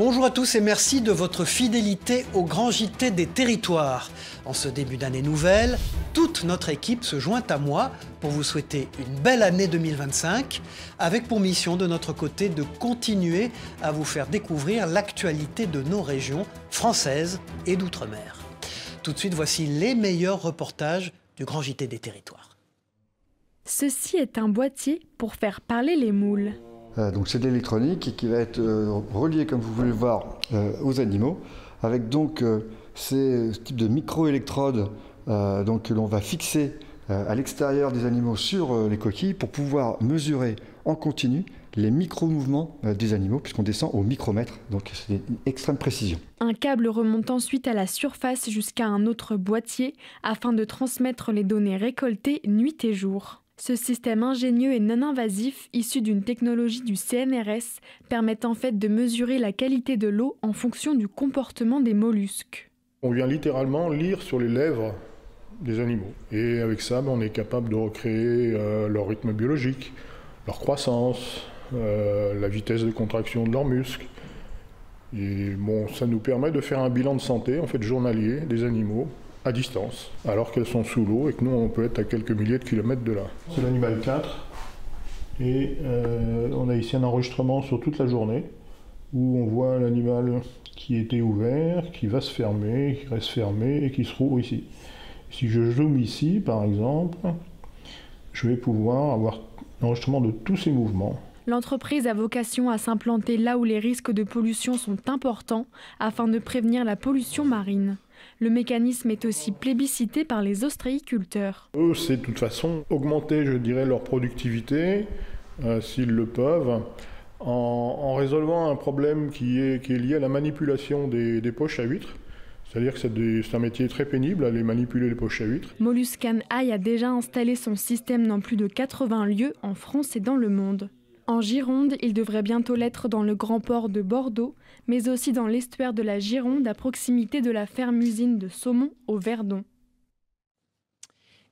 Bonjour à tous et merci de votre fidélité au Grand JT des Territoires. En ce début d'année nouvelle, toute notre équipe se joint à moi pour vous souhaiter une belle année 2025, avec pour mission de notre côté de continuer à vous faire découvrir l'actualité de nos régions françaises et d'outre-mer. Tout de suite, voici les meilleurs reportages du Grand JT des Territoires. Ceci est un boîtier pour faire parler les moules. Donc c'est de l'électronique qui va être relié, comme vous pouvez le voir, aux animaux, avec donc ce type de micro-électrodes que l'on va fixer à l'extérieur des animaux sur les coquilles pour pouvoir mesurer en continu les micro-mouvements des animaux, puisqu'on descend au micromètre, donc c'est une extrême précision. Un câble remonte ensuite à la surface jusqu'à un autre boîtier afin de transmettre les données récoltées nuit et jour. Ce système ingénieux et non invasif, issu d'une technologie du CNRS, permet en fait de mesurer la qualité de l'eau en fonction du comportement des mollusques. On vient littéralement lire sur les lèvres des animaux. Et avec ça, on est capable de recréer leur rythme biologique, leur croissance, la vitesse de contraction de leurs muscles. Et bon, ça nous permet de faire un bilan de santé, en fait, journalier des animaux, à distance, alors qu'elles sont sous l'eau et que nous, on peut être à quelques milliers de kilomètres de là. C'est l'animal 4, et on a ici un enregistrement sur toute la journée, où on voit l'animal qui était ouvert, qui va se fermer, qui reste fermé, et qui se roule ici. Si je zoome ici, par exemple, je vais pouvoir avoir l'enregistrement de tous ces mouvements. L'entreprise a vocation à s'implanter là où les risques de pollution sont importants, afin de prévenir la pollution marine. Le mécanisme est aussi plébiscité par les ostréiculteurs. Eux, c'est de toute façon augmenter, je dirais, leur productivité, s'ils le peuvent, en résolvant un problème qui est lié à la manipulation des poches à huîtres. C'est-à-dire que c'est un métier très pénible, aller manipuler les poches à huîtres. Moluscan Eye a déjà installé son système dans plus de 80 lieux en France et dans le monde. En Gironde, il devrait bientôt l'être dans le grand port de Bordeaux, mais aussi dans l'estuaire de la Gironde à proximité de la ferme-usine de saumon au Verdon.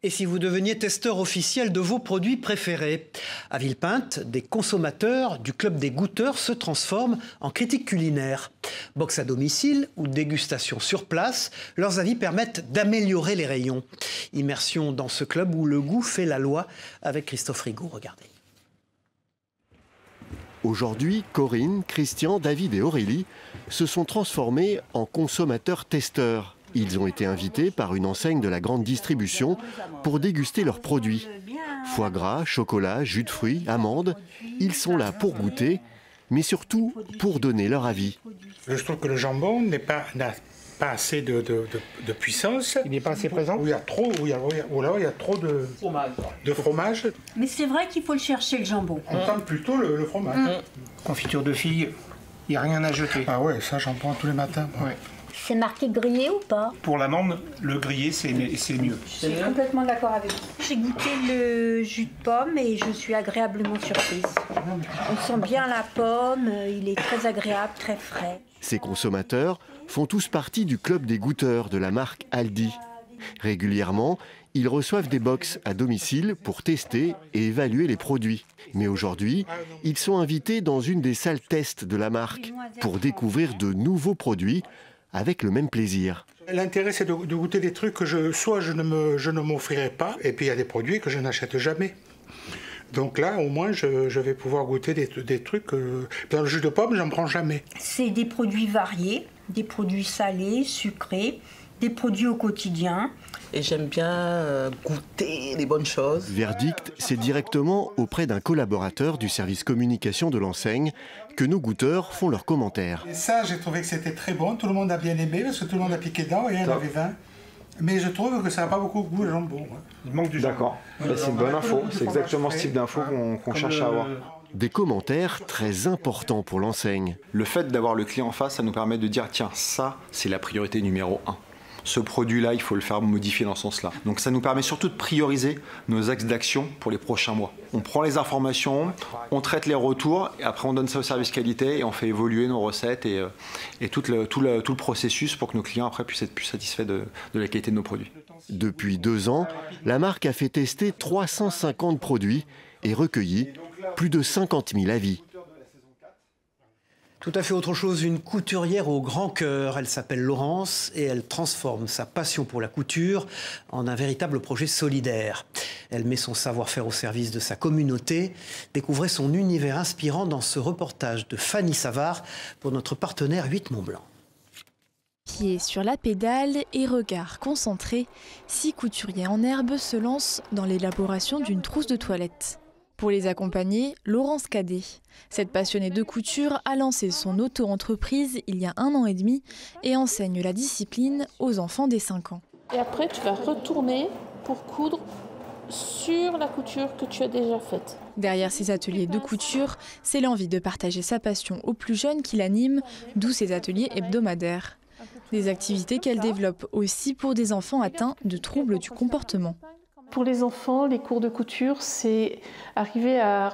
Et si vous deveniez testeur officiel de vos produits préférés? À Villepinte, des consommateurs du Club des Goûteurs se transforment en critiques culinaires. Box à domicile ou dégustation sur place, leurs avis permettent d'améliorer les rayons. Immersion dans ce club où le goût fait la loi avec Christophe Rigaud, regardez. Aujourd'hui, Corinne, Christian, David et Aurélie se sont transformés en consommateurs-testeurs. Ils ont été invités par une enseigne de la grande distribution pour déguster leurs produits. Foie gras, chocolat, jus de fruits, amandes, ils sont là pour goûter, mais surtout pour donner leur avis. Je trouve que le jambon n'a pas assez de puissance. Il n'est pas assez présent. Il y a trop de fromage. Mais c'est vrai qu'il faut le chercher, le jambon. On tente plutôt le fromage. Confiture de fille, il n'y a rien à jeter. Ah ouais, ça j'en prends tous les matins. Ouais. C'est marqué grillé ou pas? Pour l'amande, le grillé c'est mieux. Je suis complètement d'accord avec vous. J'ai goûté le jus de pomme et je suis agréablement surprise. On sent bien la pomme, il est très agréable, très frais. Ces consommateurs font tous partie du club des goûteurs de la marque Aldi. Régulièrement, ils reçoivent des box à domicile pour tester et évaluer les produits. Mais aujourd'hui, ils sont invités dans une des salles tests de la marque pour découvrir de nouveaux produits avec le même plaisir. L'intérêt, c'est de goûter des trucs que je ne m'offrirai pas, et puis il y a des produits que je n'achète jamais. Donc là, au moins, je vais pouvoir goûter des trucs. Dans le jus de pomme, j'en prends jamais. C'est des produits variés, des produits salés, sucrés, des produits au quotidien. Et j'aime bien goûter les bonnes choses. Verdict, c'est directement auprès d'un collaborateur du service communication de l'enseigne que nos goûteurs font leurs commentaires. Et ça, j'ai trouvé que c'était très bon. Tout le monde a bien aimé parce que tout le monde a piqué dedans et il y en avait 20. Mais je trouve que ça n'a pas beaucoup de goût le jambon. Il manque du jambon. D'accord. C'est une bonne info. C'est exactement ce type d'info qu'on cherche à avoir. Des commentaires très importants pour l'enseigne. Le fait d'avoir le client en face, ça nous permet de dire tiens, ça, c'est la priorité numéro 1. Ce produit-là, il faut le faire modifier dans ce sens-là. Donc ça nous permet surtout de prioriser nos axes d'action pour les prochains mois. On prend les informations, on traite les retours, et après on donne ça au service qualité et on fait évoluer nos recettes et tout le processus pour que nos clients après puissent être plus satisfaits de la qualité de nos produits. Depuis 2 ans, la marque a fait tester 350 produits et recueilli plus de 50 000 avis. Tout à fait autre chose, une couturière au grand cœur. Elle s'appelle Laurence et elle transforme sa passion pour la couture en un véritable projet solidaire. Elle met son savoir-faire au service de sa communauté. Découvrez son univers inspirant dans ce reportage de Fanny Savard pour notre partenaire 8 Mont-Blanc. Pieds sur la pédale et regard concentré, 6 couturiers en herbe se lancent dans l'élaboration d'une trousse de toilette. Pour les accompagner, Laurence Cadet. Cette passionnée de couture a lancé son auto-entreprise il y a 1 an et demi et enseigne la discipline aux enfants dès 5 ans. Et après, tu vas retourner pour coudre sur la couture que tu as déjà faite. Derrière ces ateliers de couture, c'est l'envie de partager sa passion aux plus jeunes qui l'animent, d'où ces ateliers hebdomadaires. Des activités qu'elle développe aussi pour des enfants atteints de troubles du comportement. Pour les enfants, les cours de couture, c'est arriver à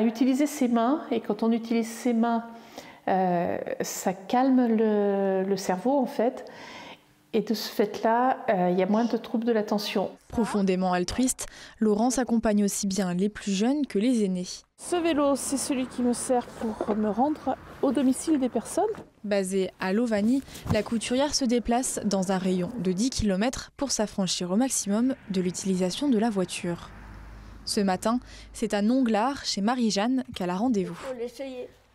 utiliser ses mains. Et quand on utilise ses mains, ça calme le cerveau en fait. Et de ce fait-là, il y a moins de troubles de l'attention. Profondément altruiste, Laurence accompagne aussi bien les plus jeunes que les aînés. Ce vélo, c'est celui qui me sert pour me rendre au domicile des personnes. Basée à Lovani, la couturière se déplace dans un rayon de 10 km pour s'affranchir au maximum de l'utilisation de la voiture. Ce matin, c'est à Nonglard, chez Marie-Jeanne, qu'elle a rendez-vous.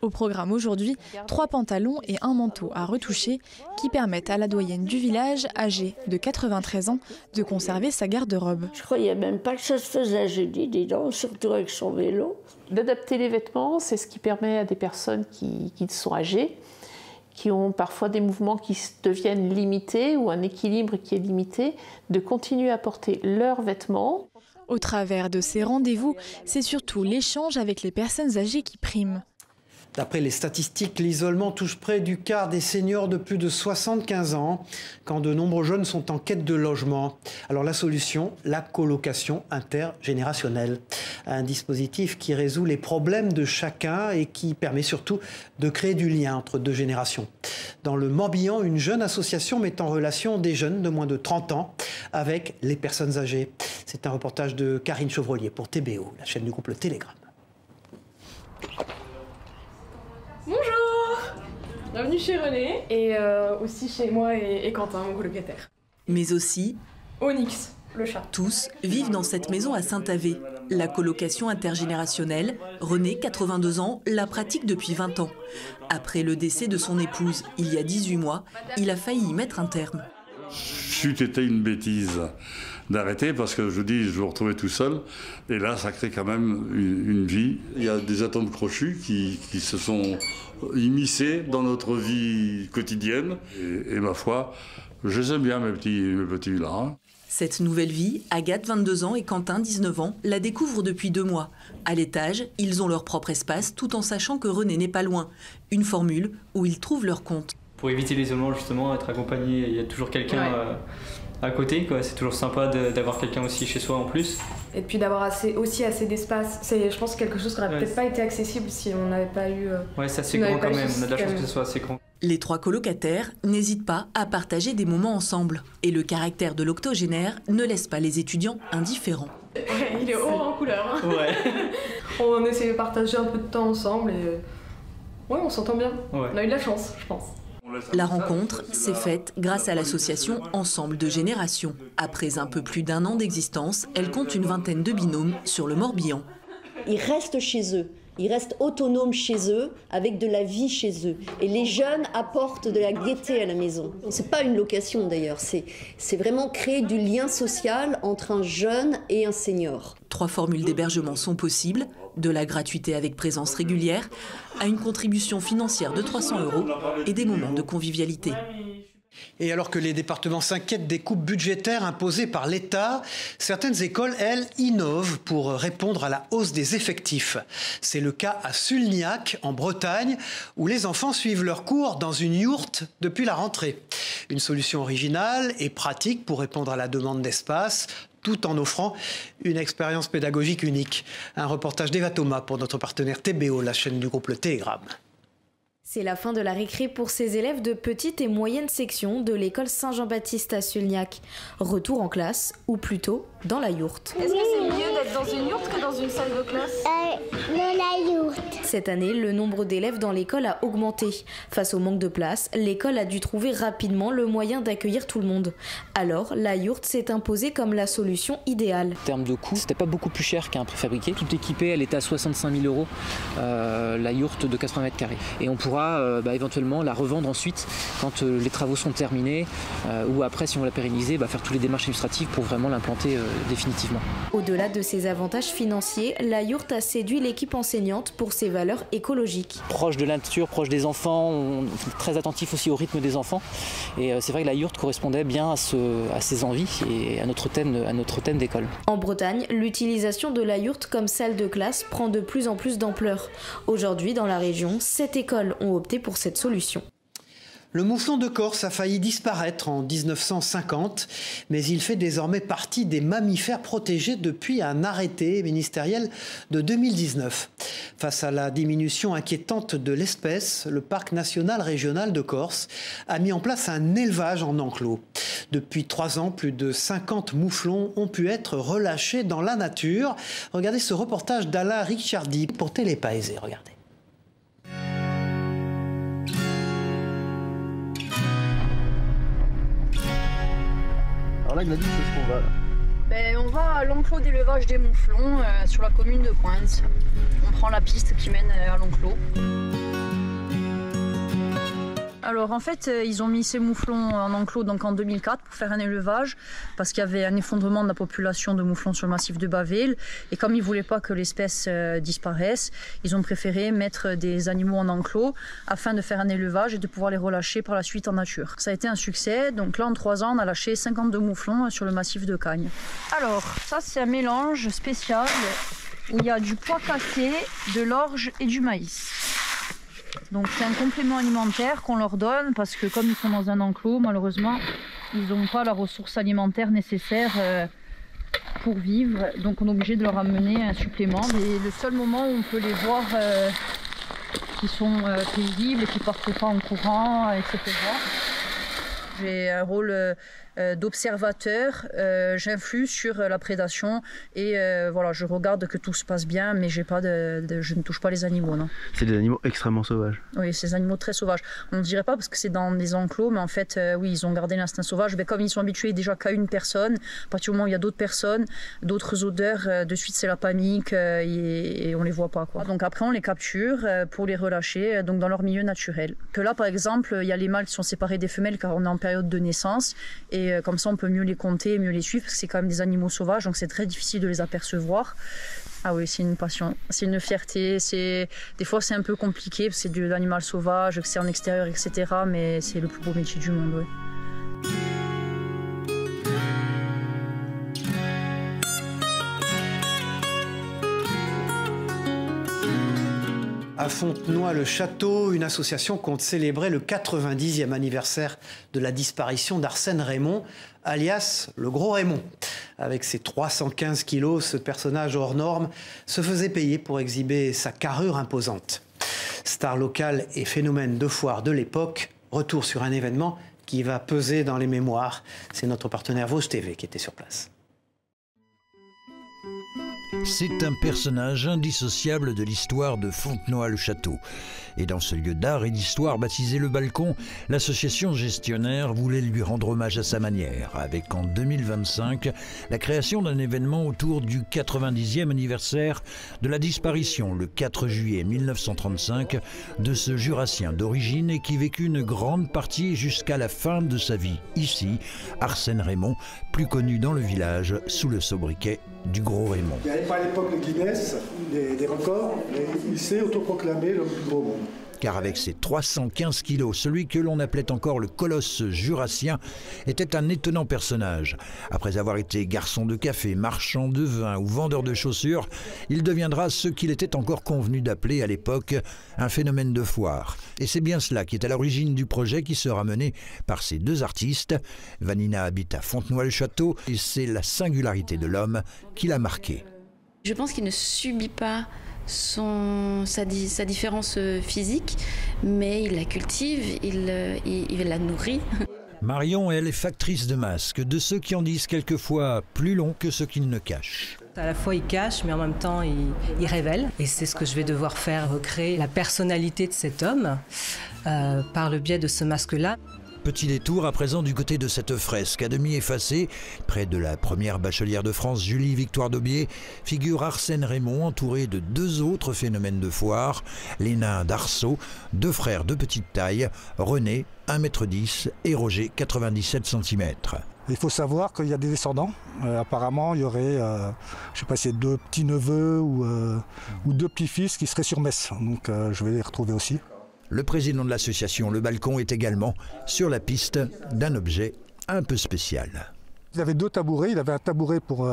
Au programme aujourd'hui, 3 pantalons et un manteau à retoucher qui permettent à la doyenne du village, âgée de 93 ans, de conserver sa garde-robe. Je croyais même pas que ça se faisait, j'ai dit, dis donc, surtout avec son vélo. D'adapter les vêtements, c'est ce qui permet à des personnes qui sont âgées, qui ont parfois des mouvements qui deviennent limités ou un équilibre qui est limité, de continuer à porter leurs vêtements. Au travers de ces rendez-vous, c'est surtout l'échange avec les personnes âgées qui prime. D'après les statistiques, l'isolement touche près du quart des seniors de plus de 75 ans, quand de nombreux jeunes sont en quête de logement. Alors la solution, la colocation intergénérationnelle. Un dispositif qui résout les problèmes de chacun et qui permet surtout de créer du lien entre 2 générations. Dans le Morbihan, une jeune association met en relation des jeunes de moins de 30 ans avec les personnes âgées. C'est un reportage de Karine Chevrolier pour TBO, la chaîne du groupe Le Télégramme. Bonjour! Bienvenue chez René et aussi chez moi et Quentin, mon colocataire. Mais aussi Onyx, le chat. Tous vivent dans cette maison à Saint-Avé. La colocation intergénérationnelle, René, 82 ans, la pratique depuis 20 ans. Après le décès de son épouse, il y a 18 mois, il a failli y mettre un terme. C'eût été une bêtise d'arrêter parce que je dis, je me retrouvais tout seul et là ça crée quand même une vie. Il y a des atomes crochus qui se sont immiscés dans notre vie quotidienne et ma foi, je les aime bien mes petits vilains. Cette nouvelle vie, Agathe, 22 ans, et Quentin, 19 ans, la découvrent depuis 2 mois. À l'étage, ils ont leur propre espace tout en sachant que René n'est pas loin. Une formule où ils trouvent leur compte. Pour éviter l'isolement, justement, être accompagné, il y a toujours quelqu'un à côté, quoi. C'est toujours sympa d'avoir quelqu'un aussi chez soi en plus. Et puis d'avoir aussi assez d'espace. C'est, je pense, quelque chose qui n'aurait peut-être pas été accessible si on n'avait pas eu... Ouais, c'est assez grand quand même, on a de la chance que ce soit assez grand. Les 3 colocataires n'hésitent pas à partager des moments ensemble. Et le caractère de l'octogénaire ne laisse pas les étudiants indifférents. Il est haut en couleur. Hein. Ouais. On essaie de partager un peu de temps ensemble et... Ouais, on s'entend bien. Ouais. On a eu de la chance, je pense. La rencontre s'est faite grâce à l'association Ensemble de Générations. Après un peu plus d'1 an d'existence, elle compte une vingtaine de binômes sur le Morbihan. Ils restent chez eux. Ils restent autonomes chez eux, avec de la vie chez eux. Et les jeunes apportent de la gaieté à la maison. C'est pas une location d'ailleurs, c'est vraiment créer du lien social entre un jeune et un senior. 3 formules d'hébergement sont possibles, de la gratuité avec présence régulière à une contribution financière de 300 € et des moments de convivialité. Et alors que les départements s'inquiètent des coupes budgétaires imposées par l'État, certaines écoles, elles, innovent pour répondre à la hausse des effectifs. C'est le cas à Sulniac, en Bretagne, où les enfants suivent leurs cours dans une yourte depuis la rentrée. Une solution originale et pratique pour répondre à la demande d'espace, tout en offrant une expérience pédagogique unique. Un reportage d'Eva Thomas pour notre partenaire TBO, la chaîne du groupe Le Télégramme. C'est la fin de la récré pour ces élèves de petite et moyenne section de l'école Saint-Jean-Baptiste à Sulgnac. Retour en classe, ou plutôt dans la yourte. Est-ce que c'est mieux d'être dans une yourte que dans une salle de classe? Dans la yourte. Cette année, le nombre d'élèves dans l'école a augmenté. Face au manque de place, l'école a dû trouver rapidement le moyen d'accueillir tout le monde. Alors, la yourte s'est imposée comme la solution idéale. En termes de coût, c'était pas beaucoup plus cher qu'un préfabriqué. Tout équipé, elle était à 65 000 €, la yourte de 80 mètres carrés. Et on pourra éventuellement la revendre ensuite quand les travaux sont terminés ou après, si on veut la pérenniser, faire toutes les démarches administratives pour vraiment l'implanter définitivement. Au-delà de ses avantages financiers, la yourte a séduit l'équipe enseignante pour ses valeurs écologiques. Proche de la nature, proche des enfants, on est très attentif aussi au rythme des enfants. Et c'est vrai que la yourte correspondait bien à ses envies et à notre thème d'école. En Bretagne, l'utilisation de la yourte comme salle de classe prend de plus en plus d'ampleur. Aujourd'hui, dans la région, 7 écoles ont opté pour cette solution. Le mouflon de Corse a failli disparaître en 1950, mais il fait désormais partie des mammifères protégés depuis un arrêté ministériel de 2019. Face à la diminution inquiétante de l'espèce, le parc national régional de Corse a mis en place un élevage en enclos. Depuis 3 ans, plus de 50 mouflons ont pu être relâchés dans la nature. Regardez ce reportage d'Alain Ricciardi pour Télépaésé. Regardez. Alors là, Gladys, où est-ce qu'on va là? On va à l'enclos d'élevage des mouflons sur la commune de Pointe. On prend la piste qui mène à l'enclos. Alors en fait, ils ont mis ces mouflons en enclos donc en 2004 pour faire un élevage parce qu'il y avait un effondrement de la population de mouflons sur le massif de Baville. Et comme ils ne voulaient pas que l'espèce disparaisse, ils ont préféré mettre des animaux en enclos afin de faire un élevage et de pouvoir les relâcher par la suite en nature. Ça a été un succès, donc là en 3 ans on a lâché 52 mouflons sur le massif de Cagnes. Alors ça c'est un mélange spécial où il y a du pois cassé, de l'orge et du maïs. Donc c'est un complément alimentaire qu'on leur donne parce que comme ils sont dans un enclos, malheureusement, ils n'ont pas la ressource alimentaire nécessaire pour vivre. Donc on est obligé de leur amener un supplément. Et le seul moment où on peut les voir qui sont paisibles et qui ne partent pas en courant, etc. J'ai un rôle d'observateur, j'influe sur la prédation et voilà, je regarde que tout se passe bien, mais je ne touche pas les animaux. Non. C'est des animaux extrêmement sauvages. Oui, c'est des animaux très sauvages. On ne dirait pas parce que c'est dans des enclos, mais en fait, oui, ils ont gardé l'instinct sauvage. Mais comme ils sont habitués déjà qu'à une personne, à partir du moment où il y a d'autres personnes, d'autres odeurs, de suite c'est la panique et on les voit pas, quoi. Donc après, on les capture pour les relâcher donc dans leur milieu naturel. Que là, par exemple, il y a les mâles qui sont séparés des femelles car on est en période de naissance et comme ça on peut mieux les compter, mieux les suivre parce que c'est quand même des animaux sauvages donc c'est très difficile de les apercevoir. Ah oui, c'est une passion, c'est une fierté, des fois c'est un peu compliqué parce que c'est de l'animal sauvage, que c'est en extérieur, etc. mais c'est le plus beau métier du monde, oui. À Fontenoy-le-Château, une association compte célébrer le 90e anniversaire de la disparition d'Arsène Raymond, alias le Gros Raymond. Avec ses 315 kilos, ce personnage hors norme se faisait payer pour exhiber sa carrure imposante. Star locale et phénomène de foire de l'époque, retour sur un événement qui va peser dans les mémoires. C'est notre partenaire Vosges TV qui était sur place. C'est un personnage indissociable de l'histoire de Fontenoy-le-Château. Et dans ce lieu d'art et d'histoire baptisé Le Balcon, l'association gestionnaire voulait lui rendre hommage à sa manière, avec en 2025 la création d'un événement autour du 90e anniversaire de la disparition, le 4 juillet 1935, de ce jurassien d'origine et qui vécut une grande partie jusqu'à la fin de sa vie. Ici, Arsène Raymond, plus connu dans le village sous le sobriquet du Gros Raymond. Il n'y avait pas à l'époque le Guinness, des records, mais il s'est autoproclamé l'homme plus gros au monde. Car avec ses 315 kilos, celui que l'on appelait encore le colosse jurassien était un étonnant personnage. Après avoir été garçon de café, marchand de vin ou vendeur de chaussures, il deviendra ce qu'il était encore convenu d'appeler à l'époque un phénomène de foire. Et c'est bien cela qui est à l'origine du projet qui sera mené par ces 2 artistes. Vanina habite à Fontenoy-le-Château et c'est la singularité de l'homme qui l'a marqué. Je pense qu'il ne subit pas sa différence physique, mais il la cultive, il la nourrit. Marion, elle est factrice de masques, de ceux qui en disent quelquefois plus long que ceux qu'ils ne cachent. À la fois il cache, mais en même temps il révèle. Et c'est ce que je vais devoir faire, recréer la personnalité de cet homme par le biais de ce masque-là. Petit détour à présent du côté de cette fresque à demi effacée. Près de la première bachelière de France, Julie Victoire d'Aubier, figure Arsène Raymond entouré de deux autres phénomènes de foire, les nains d'Arceau, deux frères de petite taille, René, 1,10 m et Roger, 97 cm. Il faut savoir qu'il y a des descendants. Apparemment, il y aurait, je ne sais pas si c'est deux petits-neveux ou deux petits-fils qui seraient sur Metz. Donc je vais les retrouver aussi. Le président de l'association Le Balcon est également sur la piste d'un objet un peu spécial. Il avait deux tabourets. Il avait un tabouret pour,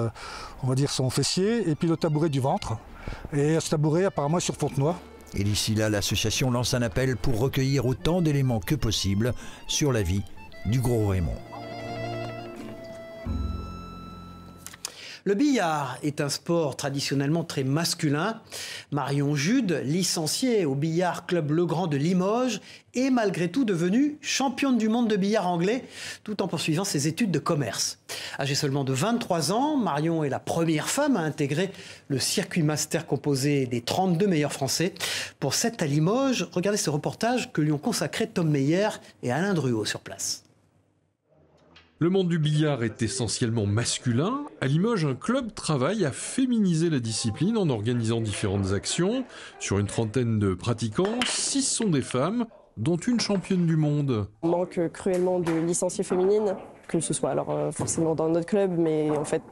on va dire, son fessier et puis le tabouret du ventre. Et ce tabouret, apparemment, est sur Fontenoy. Et d'ici là, l'association lance un appel pour recueillir autant d'éléments que possible sur la vie du Gros Raymond. Le billard est un sport traditionnellement très masculin. Marion Jude, licenciée au Billard Club Legrand de Limoges, est malgré tout devenue championne du monde de billard anglais, tout en poursuivant ses études de commerce. Âgée seulement de 23 ans, Marion est la première femme à intégrer le circuit master composé des 32 meilleurs Français. Pour 7 à Limoges, regardez ce reportage que lui ont consacré Tom Meyer et Alain Druot sur place. Le monde du billard est essentiellement masculin. À Limoges, un club travaille à féminiser la discipline en organisant différentes actions. Sur une trentaine de pratiquants, 6 sont des femmes, dont une championne du monde. On manque cruellement de licenciées féminines, que ce soit alors forcément dans notre club, mais en fait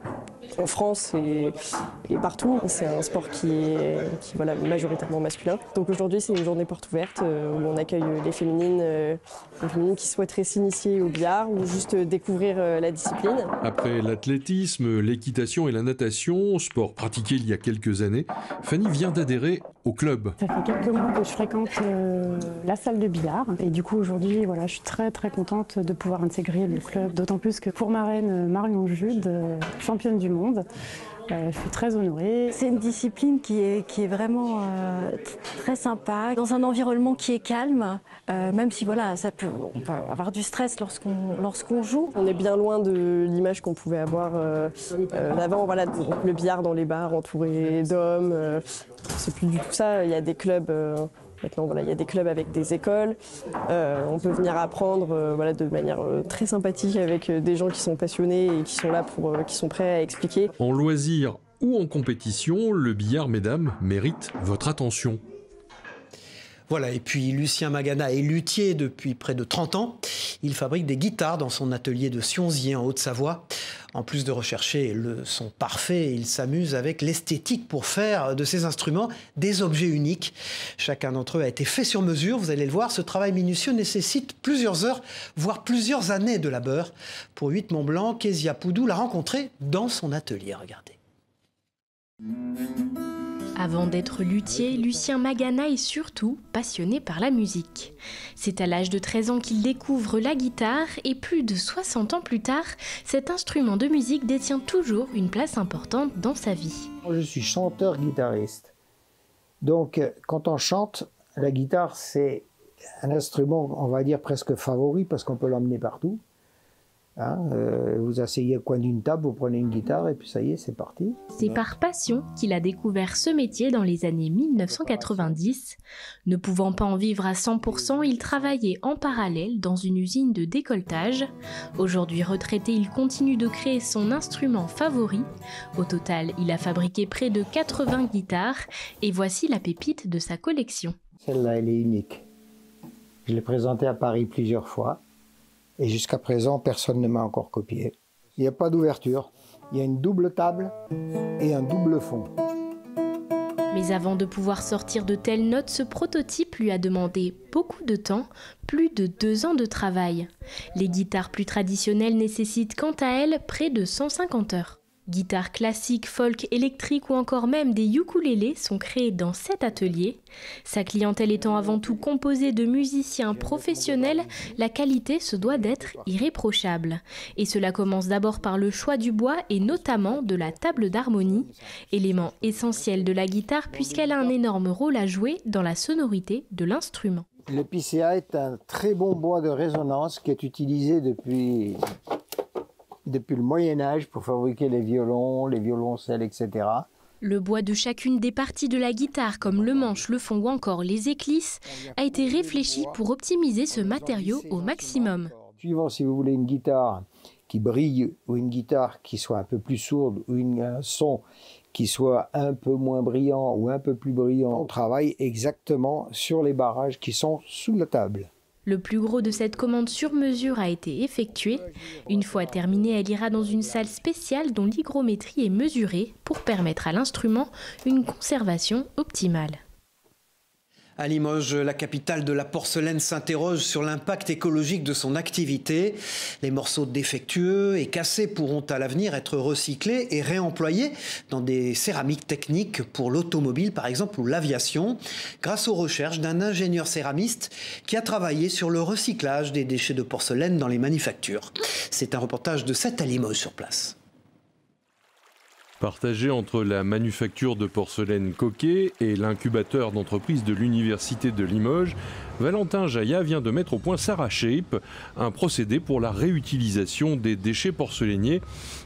en France et partout. C'est un sport qui est voilà, majoritairement masculin. Donc aujourd'hui, c'est une journée porte ouverte où on accueille les féminines qui souhaiteraient s'initier au billard ou juste découvrir la discipline. Après l'athlétisme, l'équitation et la natation, sport pratiqué il y a quelques années, Fanny vient d'adhérer au club. Ça fait quelques mois que je fréquente la salle de billard et du coup aujourd'hui, voilà, je suis très contente de pouvoir intégrer le club. D'autant plus que pour ma reine Marion Jude, championne du monde, je suis très honorée. C'est une discipline qui est vraiment très sympa, dans un environnement qui est calme, même si voilà, on peut avoir du stress lorsqu'on joue. On est bien loin de l'image qu'on pouvait avoir avant, voilà, le billard dans les bars entouré d'hommes. C'est plus du tout ça, il y a des clubs... Maintenant, voilà, il y a des clubs avec des écoles. On peut venir apprendre voilà, de manière très sympathique avec des gens qui sont passionnés et qui sont là qui sont prêts à expliquer. En loisir ou en compétition, le billard, mesdames, mérite votre attention. Voilà, et puis Lucien Magana est luthier depuis près de 30 ans. Il fabrique des guitares dans son atelier de Sionzier en Haute-Savoie. En plus de rechercher le son parfait, il s'amuse avec l'esthétique pour faire de ces instruments des objets uniques. Chacun d'entre eux a été fait sur mesure, vous allez le voir. Ce travail minutieux nécessite plusieurs heures, voire plusieurs années de labeur. Pour 8 Mont-Blanc, Kezia Poudou l'a rencontré dans son atelier. Regardez. Avant d'être luthier, Lucien Magana est surtout passionné par la musique. C'est à l'âge de 13 ans qu'il découvre la guitare et plus de 60 ans plus tard, cet instrument de musique détient toujours une place importante dans sa vie. Je suis chanteur-guitariste. Donc quand on chante, la guitare c'est un instrument, on va dire presque favori parce qu'on peut l'emmener partout. Hein, vous asseyez au coin d'une table, vous prenez une guitare et puis ça y est, c'est parti. C'est par passion qu'il a découvert ce métier dans les années 1990. Ne pouvant pas en vivre à 100%, il travaillait en parallèle dans une usine de décolletage. Aujourd'hui retraité, il continue de créer son instrument favori. Au total, il a fabriqué près de 80 guitares et voici la pépite de sa collection. Celle-là, elle est unique. Je l'ai présentée à Paris plusieurs fois. Et jusqu'à présent, personne ne m'a encore copié. Il n'y a pas d'ouverture. Il y a une double table et un double fond. Mais avant de pouvoir sortir de telles notes, ce prototype lui a demandé beaucoup de temps, plus de 2 ans de travail. Les guitares plus traditionnelles nécessitent quant à elles près de 150 heures. Guitares classiques, folk, électriques ou encore même des ukulélés sont créés dans cet atelier. Sa clientèle étant avant tout composée de musiciens professionnels, la qualité se doit d'être irréprochable. Et cela commence d'abord par le choix du bois et notamment de la table d'harmonie, élément essentiel de la guitare puisqu'elle a un énorme rôle à jouer dans la sonorité de l'instrument. Le PCA est un très bon bois de résonance qui est utilisé depuis le Moyen-Âge pour fabriquer les violons, les violoncelles, etc. Le bois de chacune des parties de la guitare, comme le manche, le fond ou encore les éclisses, a été réfléchi pour optimiser ce matériau au maximum. Suivant si vous voulez une guitare qui brille ou une guitare qui soit un peu plus sourde ou un son qui soit un peu moins brillant ou un peu plus brillant, on travaille exactement sur les barrages qui sont sous la table. Le plus gros de cette commande sur mesure a été effectué. Une fois terminée, elle ira dans une salle spéciale dont l'hygrométrie est mesurée pour permettre à l'instrument une conservation optimale. À Limoges, la capitale de la porcelaine s'interroge sur l'impact écologique de son activité. Les morceaux défectueux et cassés pourront à l'avenir être recyclés et réemployés dans des céramiques techniques pour l'automobile par exemple ou l'aviation, grâce aux recherches d'un ingénieur céramiste qui a travaillé sur le recyclage des déchets de porcelaine dans les manufactures. C'est un reportage de 7 à Limoges sur place. Partagé entre la manufacture de porcelaine Coquet et l'incubateur d'entreprises de l'Université de Limoges, Valentin Jaillat vient de mettre au point SaraShape, un procédé pour la réutilisation des déchets porcelainiers.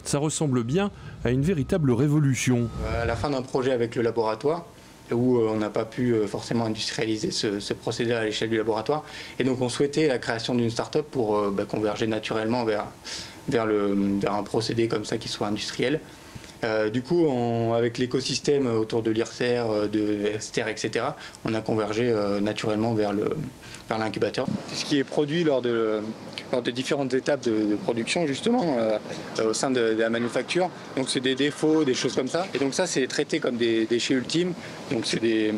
Ça ressemble bien à une véritable révolution. À la fin d'un projet avec le laboratoire, où on n'a pas pu forcément industrialiser ce procédé à l'échelle du laboratoire, et donc on souhaitait la création d'une start-up pour converger naturellement vers un procédé comme ça qui soit industriel. Du coup, avec l'écosystème autour de l'IRSER, de Esther, etc., on a convergé naturellement vers l'incubateur. Ce qui est produit lors des différentes étapes de production, justement, au sein de la manufacture. Donc c'est des défauts, des choses comme ça. Et donc ça, c'est traité comme des déchets ultimes. Donc c'est des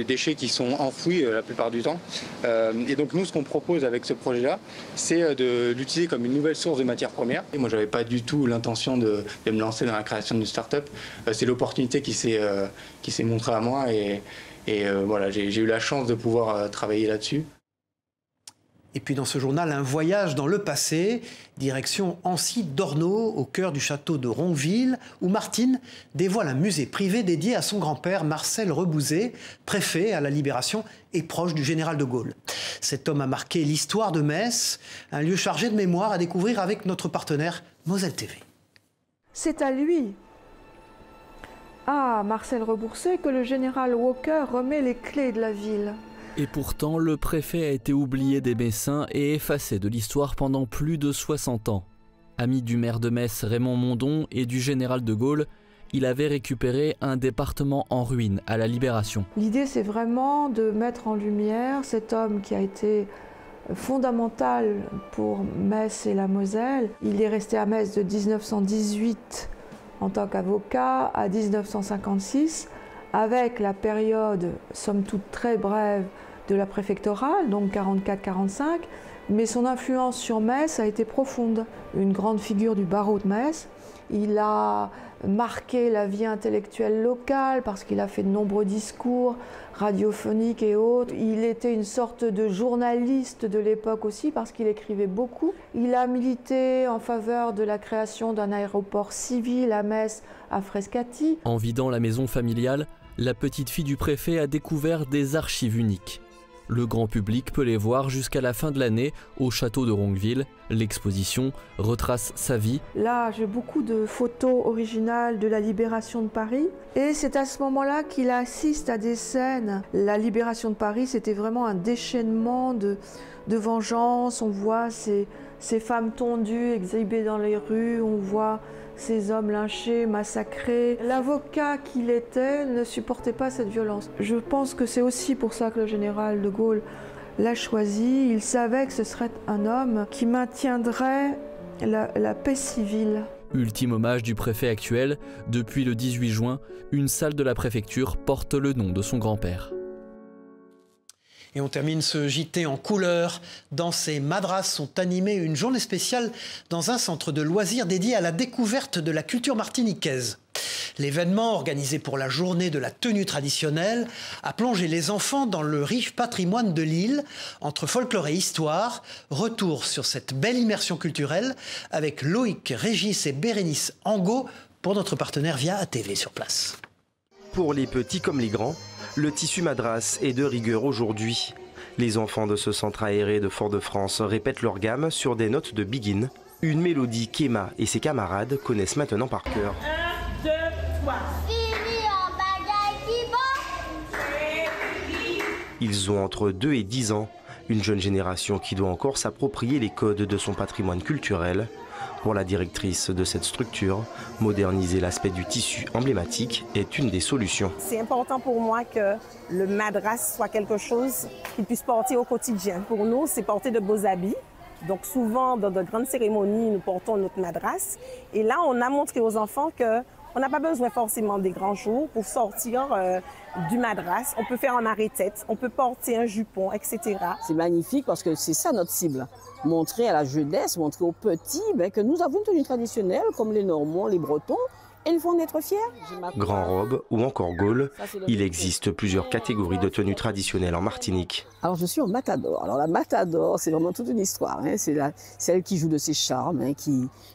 déchets qui sont enfouis la plupart du temps. Et donc nous, ce qu'on propose avec ce projet-là, c'est de l'utiliser comme une nouvelle source de matière première. Et moi, j'avais pas du tout l'intention de me lancer dans la création d'une start-up. C'est l'opportunité qui s'est montrée à moi et voilà, j'ai eu la chance de pouvoir travailler là-dessus. Et puis dans ce journal, un voyage dans le passé, direction Ancy-Dorneau, au cœur du château de Ronqueville, où Martine dévoile un musée privé dédié à son grand-père Marcel Rebouzet, préfet à la Libération et proche du général de Gaulle. Cet homme a marqué l'histoire de Metz, un lieu chargé de mémoire à découvrir avec notre partenaire Moselle TV. C'est à lui, à Marcel Rebouzet, que le général Walker remet les clés de la ville. Et pourtant, le préfet a été oublié des Messins et effacé de l'histoire pendant plus de 60 ans. Ami du maire de Metz Raymond Mondon et du général de Gaulle, il avait récupéré un département en ruine à la Libération. L'idée, c'est vraiment de mettre en lumière cet homme qui a été fondamental pour Metz et la Moselle. Il est resté à Metz de 1918 en tant qu'avocat à 1956, avec la période, somme toute très brève, de la préfectorale, donc 44-45, mais son influence sur Metz a été profonde. Une grande figure du barreau de Metz, il a marqué la vie intellectuelle locale parce qu'il a fait de nombreux discours radiophoniques et autres. Il était une sorte de journaliste de l'époque aussi parce qu'il écrivait beaucoup. Il a milité en faveur de la création d'un aéroport civil à Metz, à Frascati. En vidant la maison familiale, la petite fille du préfet a découvert des archives uniques. Le grand public peut les voir jusqu'à la fin de l'année au château de Ronqueville. L'exposition retrace sa vie. Là, j'ai beaucoup de photos originales de la libération de Paris. Et c'est à ce moment-là qu'il assiste à des scènes. La libération de Paris, c'était vraiment un déchaînement de vengeance. On voit ces femmes tondues exhibées dans les rues. On voit ces hommes lynchés, massacrés. L'avocat qu'il était ne supportait pas cette violence. Je pense que c'est aussi pour ça que le général de Gaulle l'a choisi. Il savait que ce serait un homme qui maintiendrait la paix civile. Ultime hommage du préfet actuel, depuis le 18 juin, une salle de la préfecture porte le nom de son grand-père. Et on termine ce JT en couleur. Dans ces madrasses sont animées une journée spéciale dans un centre de loisirs dédié à la découverte de la culture martiniquaise. L'événement, organisé pour la journée de la tenue traditionnelle, a plongé les enfants dans le riche patrimoine de l'île, entre folklore et histoire. Retour sur cette belle immersion culturelle avec Loïc, Régis et Bérénice Angot pour notre partenaire Via ATV sur place. Pour les petits comme les grands, le tissu madras est de rigueur aujourd'hui. Les enfants de ce centre aéré de Fort-de-France répètent leur gamme sur des notes de Begin, une mélodie qu'Emma et ses camarades connaissent maintenant par cœur. 1, 2, 3. Ils ont entre 2 et 10 ans, une jeune génération qui doit encore s'approprier les codes de son patrimoine culturel. Pour la directrice de cette structure, moderniser l'aspect du tissu emblématique est une des solutions. C'est important pour moi que le madras soit quelque chose qu'ils puissent porter au quotidien. Pour nous, c'est porter de beaux habits. Donc souvent, dans de grandes cérémonies, nous portons notre madras. Et là, on a montré aux enfants qu'on n'a pas besoin forcément des grands jours pour sortir du madras. On peut faire un arrêt-tête, on peut porter un jupon, etc. C'est magnifique parce que c'est ça notre cible. Montrer à la jeunesse, montrer aux petits que nous avons une tenue traditionnelle comme les Normands, les Bretons. Et ils vont en être fiers. Grand robe ou encore gaule, il existe plusieurs catégories de tenues traditionnelles en Martinique. Alors je suis en matador. Alors la matador, c'est vraiment toute une histoire. Hein. C'est celle qui joue de ses charmes, hein,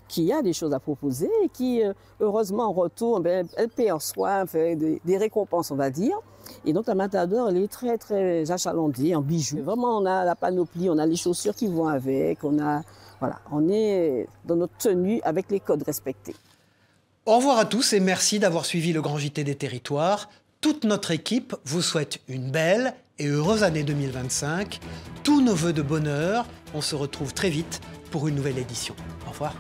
qui a des choses à proposer et qui, heureusement, en retour, elle paie en soi, fait des récompenses, on va dire. Et donc la matador, elle est très, très achalandée en bijoux. Vraiment, on a la panoplie, on a les chaussures qui vont avec, on est dans notre tenue avec les codes respectés. Au revoir à tous et merci d'avoir suivi le Grand JT des Territoires. Toute notre équipe vous souhaite une belle et heureuse année 2025. Tous nos vœux de bonheur. On se retrouve très vite pour une nouvelle édition. Au revoir.